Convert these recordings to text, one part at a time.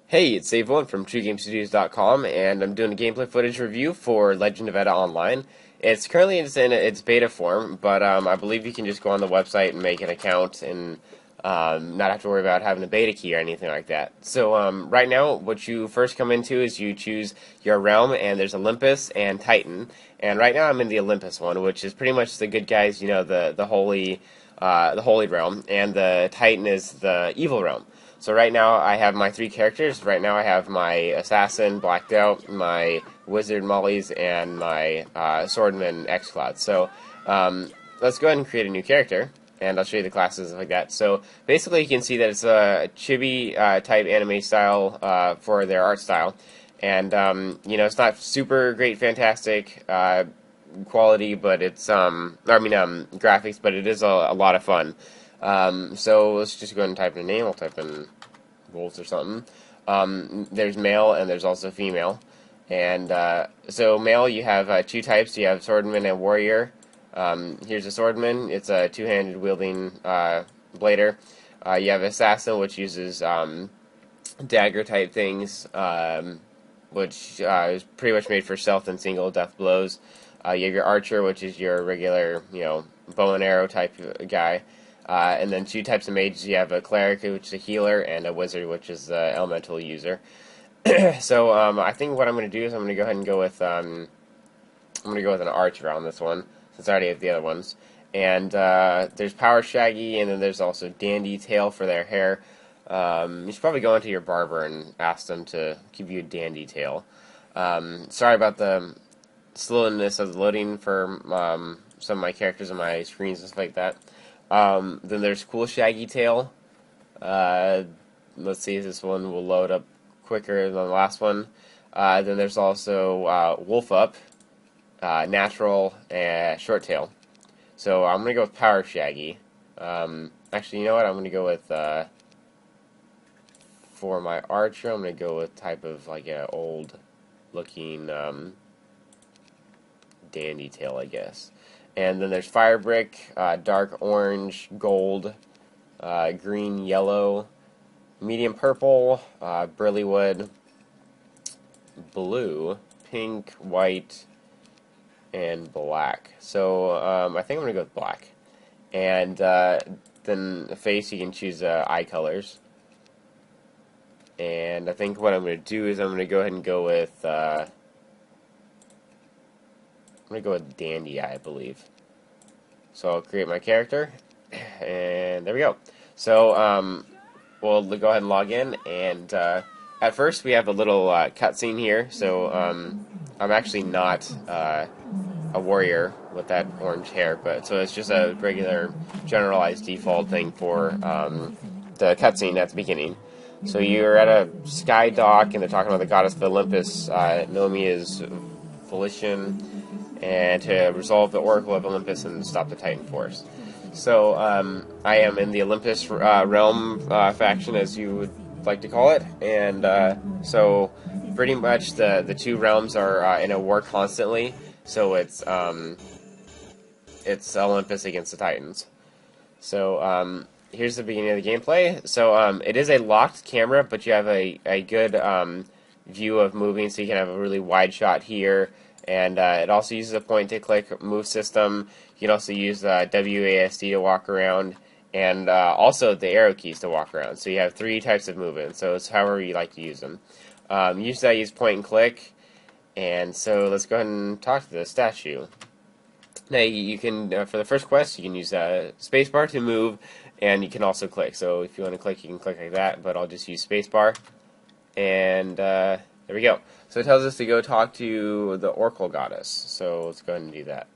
Hey, it's Save1 from TrueGameStudios.com, and I'm doing a gameplay footage review for Legend of Edda Online. It's currently in its beta form, but I believe you can just go on the website and make an account and not have to worry about having a beta key or anything like that. So right now, what you first come into is you choose your realm, and there's Olympus and Titan. And right now, I'm in the Olympus one, which is pretty much the good guys, the holy realm, and the Titan is the evil realm. So right now I have my three characters. Right now I have my assassin blacked out, my wizard Molly's, and my swordman xCloud. So let's go ahead and create a new character, and I'll show you the classes like that. So basically you can see that it's a chibi type anime style for their art style. And it's not super great, fantastic quality, but it's graphics, but it is a lot of fun. So let's just go ahead and type in a name. I'll type in Wolves or something. There's male and there's also female. And so male, you have two types. You have swordman and warrior. Here's a swordman. It's a two-handed wielding blader. You have assassin, which uses dagger type things, which is pretty much made for stealth and single death blows. You have your archer, which is your regular, bow and arrow type guy. And then two types of mages. You have a cleric, which is a healer, and a wizard, which is the elemental user. So I think what I'm going to do is I'm going to go ahead and go with an archer on this one, since I already have the other ones. And there's Power Shaggy, and then there's also Dandy Tail for their hair. You should probably go into your barber and ask them to give you a dandy tail. Sorry about the slowness of the loading for some of my characters on my screens and stuff like that. Then there's Cool Shaggy Tail. Let's see if this one will load up quicker than the last one. Then there's also Wolf Up, Natural, and Short Tail. So I'm going to go with Power Shaggy. Actually, you know what? I'm going to go with, for my archer, I'm going to go with type of like an old looking dandy tail, I guess. And then there's Fire Brick, dark orange, gold, green, yellow, medium purple, Brillywood, blue, pink, white, and black. So I think I'm going to go with black. And then the face, you can choose eye colors. And I think what I'm going to do is I'm going to go ahead and go with Dandy Eye, I believe. So I'll create my character, and there we go. So we'll go ahead and log in, and at first we have a little cutscene here. So I'm actually not a warrior with that orange hair, but so it's just a regular generalized default thing for the cutscene at the beginning. So you're at a sky dock, and they're talking about the goddess of Olympus. Nomi is volition, and to resolve the Oracle of Olympus and stop the Titan Force. So I am in the Olympus realm faction, as you would like to call it, and so pretty much the two realms are in a war constantly. So it's Olympus against the Titans. So here's the beginning of the gameplay. So it is a locked camera, but you have a good view of moving, so you can have a really wide shot here. And it also uses a point-to-click move system. You can also use WASD to walk around, and also the arrow keys to walk around. So you have three types of movement, so it's however you like to use them. Usually I use point-and-click, and so let's go ahead and talk to the statue. Now you can, for the first quest, you can use spacebar to move, and you can also click. So if you want to click, you can click like that, but I'll just use spacebar. And there we go. So it tells us to go talk to the Oracle Goddess. So let's go ahead and do that.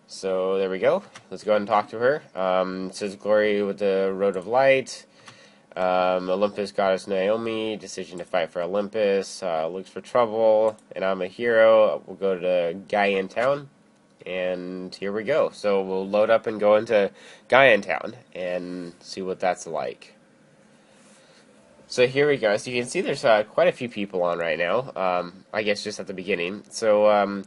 So there we go. Let's go ahead and talk to her. It says glory with the road of light. Olympus Goddess Naomi, decision to fight for Olympus. Looks for trouble, and I'm a hero. We'll go to Gaian Town. And here we go. So we'll load up and go into Gaian Town and see what that's like. So here we go. So you can see there's quite a few people on right now. I guess just at the beginning. So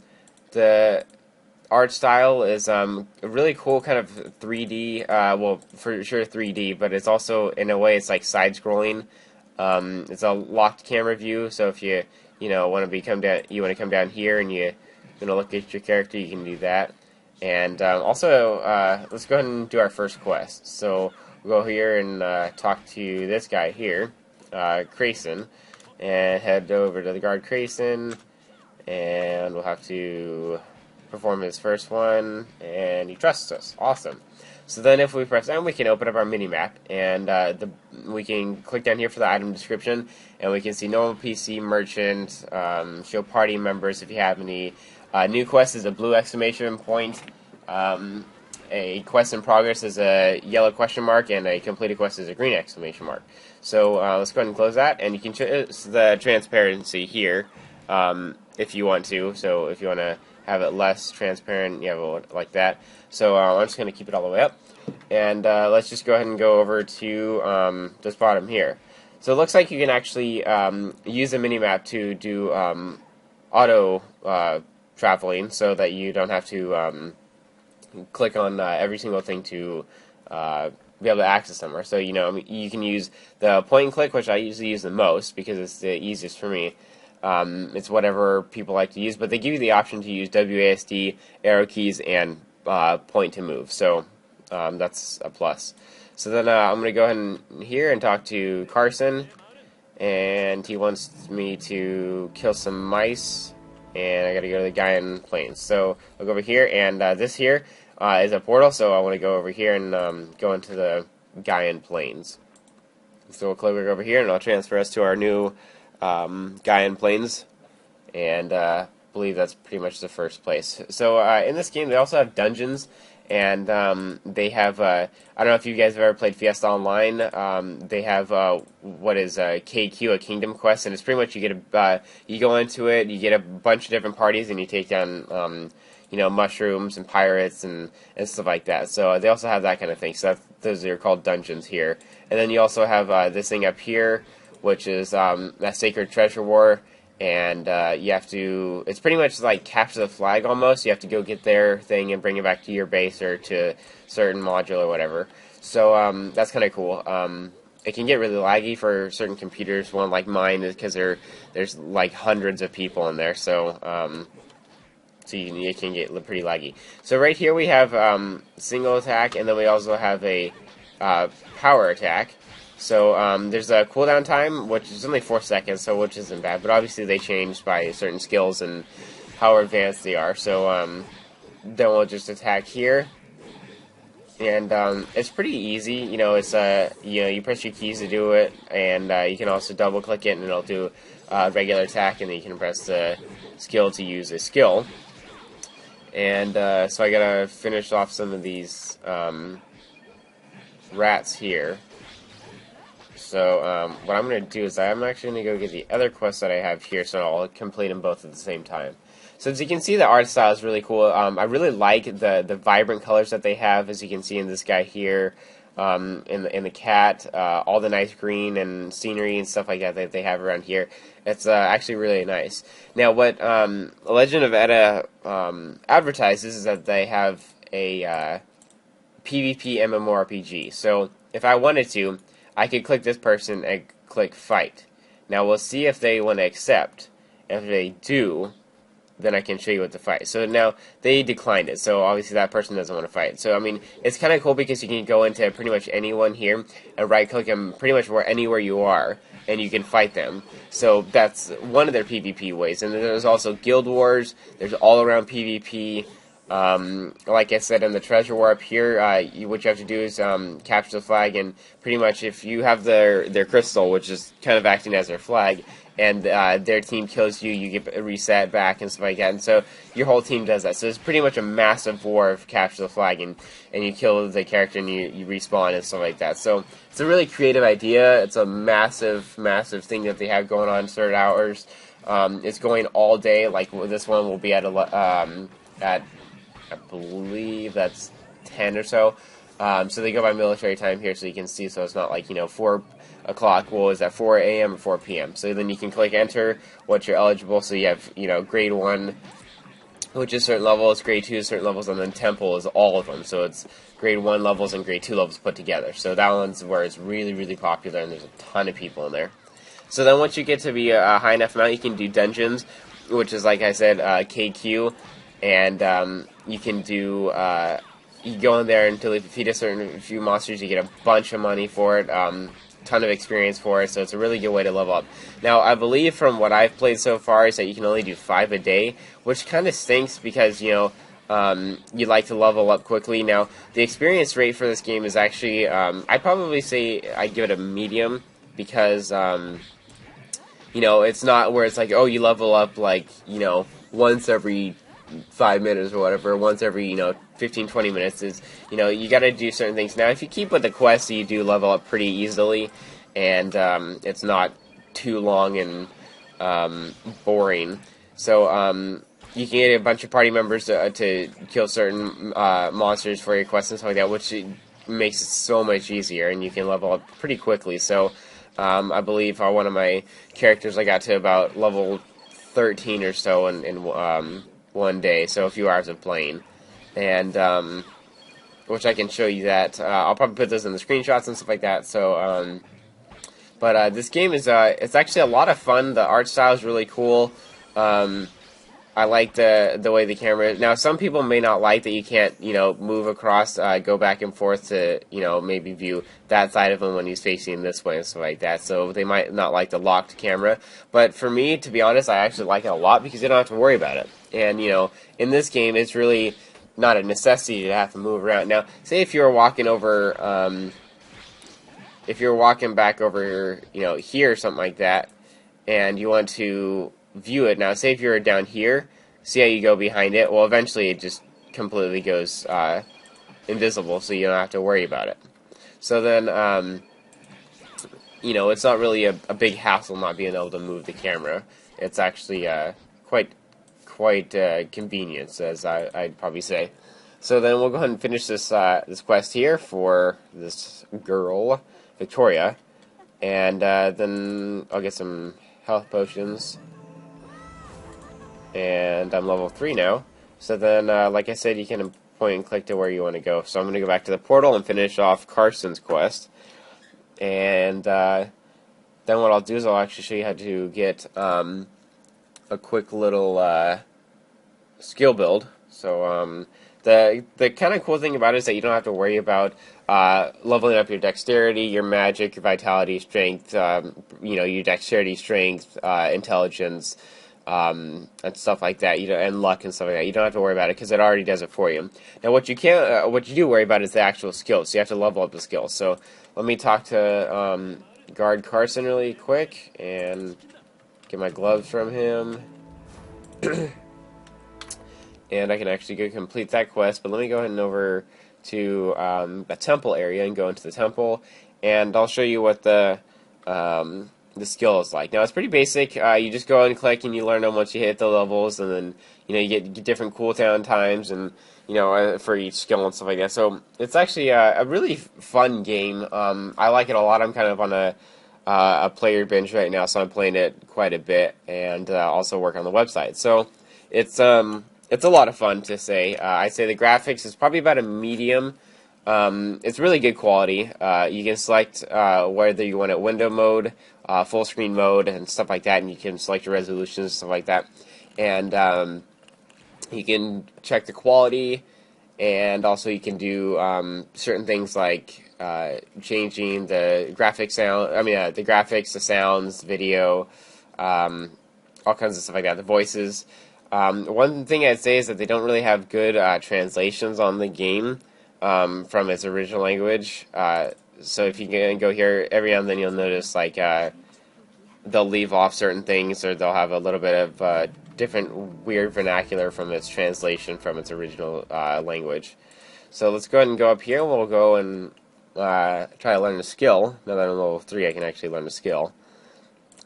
art style is a really cool kind of 3D. Well, for sure 3D, but it's also in a way it's like side-scrolling. It's a locked camera view, so if you want to come down here and you look at your character, you can do that. And also, let's go ahead and do our first quest. So we'll go here and talk to this guy here, Crayson, and head over to the guard Crayson, and we'll have to perform his first one, and he trusts us. Awesome. So then if we press M, we can open up our mini-map, and we can click down here for the item description, and we can see normal PC, merchant, show party members if you have any. New quest is a blue exclamation point. A quest in progress is a yellow question mark, and a completed quest is a green exclamation mark. So let's go ahead and close that, and you can choose the transparency here if you want to. So if you want to have it less transparent, you have it like that. So I'm just going to keep it all the way up, and let's just go ahead and go over to this bottom here. So it looks like you can actually use the minimap to do auto traveling, so that you don't have to click on every single thing to be able to access somewhere. So you can use the point and click, which I usually use the most because it's the easiest for me. It's whatever people like to use, but they give you the option to use WASD, arrow keys, and point to move. So that's a plus. So then I'm going to go ahead and here and talk to Carson, and he wants me to kill some mice, and I got to go to the Gaian Plains. So I'll go over here, and this here is a portal, so I want to go over here and go into the Gaian Plains. So we'll click over here, and I'll transfer us to our new Gaian Plains, and I believe that's pretty much the first place. So in this game, they also have dungeons, and they have, I don't know if you guys have ever played Fiesta Online, they have what is KQ, a Kingdom Quest, and it's pretty much you go into it, you get a bunch of different parties, and you take down mushrooms and pirates and stuff like that. So they also have that kind of thing. So those are called dungeons here. And then you also have this thing up here, which is that Sacred Treasure War, and you have to, it's pretty much like capture the flag almost. You have to go get their thing and bring it back to your base or to certain module or whatever. So that's kind of cool. It can get really laggy for certain computers, one like mine, because there's like hundreds of people in there, so it can get pretty laggy. So right here we have single attack, and then we also have a power attack. So there's a cooldown time, which is only 4 seconds, so which isn't bad. But obviously they changed by certain skills and how advanced they are. So then we'll just attack here, and it's pretty easy. It's you press your keys to do it, and you can also double click it, and it'll do a regular attack, and then you can press the skill to use a skill. And so I gotta finish off some of these rats here. So what I'm going to do is I'm actually going to go get the other quests that I have here, so I'll complete them both at the same time. So as you can see, the art style is really cool. I really like the vibrant colors that they have, as you can see in this guy here, in the cat, all the nice green and scenery and stuff like that they have around here. It's actually really nice. Now, what Legend of Edda advertises is that they have a PvP MMORPG. So if I wanted to, I could click this person and click fight. Now we'll see if they want to accept. If they do, then I can show you what to fight. So now they declined it, so obviously that person doesn't want to fight. So I mean, it's kind of cool because you can go into pretty much anyone here and right click them pretty much anywhere you are, and you can fight them. So that's one of their PvP ways. And then there's also Guild Wars. There's all around PvP. Like I said, in the treasure war up here, what you have to do is capture the flag, and pretty much if you have their crystal, which is kind of acting as their flag, and their team kills you, you get a reset back and stuff like that. And so your whole team does that. So it's pretty much a massive war of capture the flag, and you kill the character and you respawn and stuff like that. So it's a really creative idea. It's a massive, massive thing that they have going on 30 hours. It's going all day. Like this one will be at I believe that's 10 or so. So they go by military time here, so you can see. So it's not like 4 o'clock. Well, is that 4 a.m. or 4 p.m.? So then you can click enter what you're eligible. So you have grade 1 which is certain levels, grade 2 is certain levels, and then temple is all of them. So it's grade 1 levels and grade 2 levels put together. So that one's where it's really, really popular, and there's a ton of people in there. So then once you get to be a high enough amount, you can do dungeons, which is, like I said, KQ, and you can do, you go in there until if you defeat a certain few monsters, you get a bunch of money for it, ton of experience for it, so it's a really good way to level up. Now, I believe from what I've played so far is that you can only do 5 a day, which kind of stinks because, you know, you'd like to level up quickly. Now, the experience rate for this game is actually, I'd probably say I'd give it a medium, because, you know, it's not where it's like, oh, you level up, like, you know, once every 5 minutes or whatever, once every, you know, 15, 20 minutes. Is, you know, you got to do certain things. Now, if you keep with the quests, you do level up pretty easily, and it's not too long and boring. So you can get a bunch of party members to kill certain monsters for your quests and stuff like that, which makes it so much easier, and you can level up pretty quickly. So I believe one of my characters, I got to about level 13 or so in one day, so a few hours of playing. And which I can show you that. I'll probably put this in the screenshots and stuff like that. So, but this game is it's actually a lot of fun. The art style is really cool. I like the way the camera is. Now, some people may not like that you can't, you know, move across, go back and forth to, you know, maybe view that side of him when he's facing this way and stuff like that. So they might not like the locked camera. But for me, to be honest, I actually like it a lot because you don't have to worry about it. And, you know, in this game, it's really not a necessity to have to move around. Now, say if you were walking over, if you're walking back over, you know, here or something like that, and you want to view it. Now, say if you're down here, see how you go behind it? Well, eventually it just completely goes invisible, so you don't have to worry about it. So then, you know, it's not really a big hassle not being able to move the camera. It's actually quite convenient, as I'd probably say. So then we'll go ahead and finish this this quest here for this girl, Victoria, and then I'll get some health potions. And I'm level 3 now. So then, like I said, you can point and click to where you want to go. So I'm going to go back to the portal and finish off Carson's quest. And then what I'll do is I'll actually show you how to get a quick little skill build. So the kind of cool thing about it is that you don't have to worry about leveling up your dexterity, your magic, your vitality, strength, you know, your dexterity, strength, intelligence, and stuff like that, you know, and luck and stuff like that. You don't have to worry about it because it already does it for you. Now, what you do worry about is the actual skills. So you have to level up the skills. So let me talk to Guard Carson really quick and get my gloves from him, and I can actually go complete that quest. But let me go ahead and over to the temple area and go into the temple, and I'll show you what the skill is like. Now, it's pretty basic. You just go and click, and you learn them once you hit the levels, and then, you know, you get different cooldown times, and, you know, for each skill and stuff like that. So it's actually a really fun game. I like it a lot. I'm kind of on a player binge right now, so I'm playing it quite a bit, and also work on the website. So it's a lot of fun to say. I'd say the graphics is probably about a medium. It's really good quality. You can select whether you want it window mode, full screen mode, and stuff like that, and you can select your resolutions and stuff like that. And you can check the quality, and also you can do certain things like changing the graphics sound. I mean, the graphics, the sounds, video, all kinds of stuff like that. The voices. One thing I'd say is that they don't really have good translations on the game from its original language. So if you can go here, every now and then you'll notice, like, they'll leave off certain things, or they'll have a little bit of different weird vernacular from its translation from its original language. So let's go ahead and go up here, and we'll go and try to learn a skill. Now that I'm level 3, I can actually learn a skill.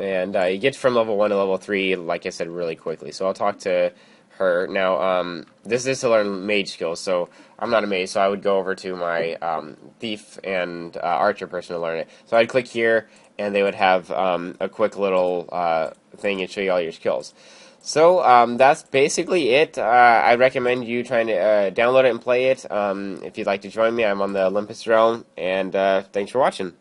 And you get from level 1 to level 3, like I said, really quickly. So I'll talk to her. Now, this is to learn mage skills, so I'm not a mage, so I would go over to my thief and archer person to learn it. So I'd click here, and they would have a quick little thing and show you all your skills. So that's basically it. I recommend you trying to download it and play it. If you'd like to join me, I'm on the Olympus Realm, and thanks for watching.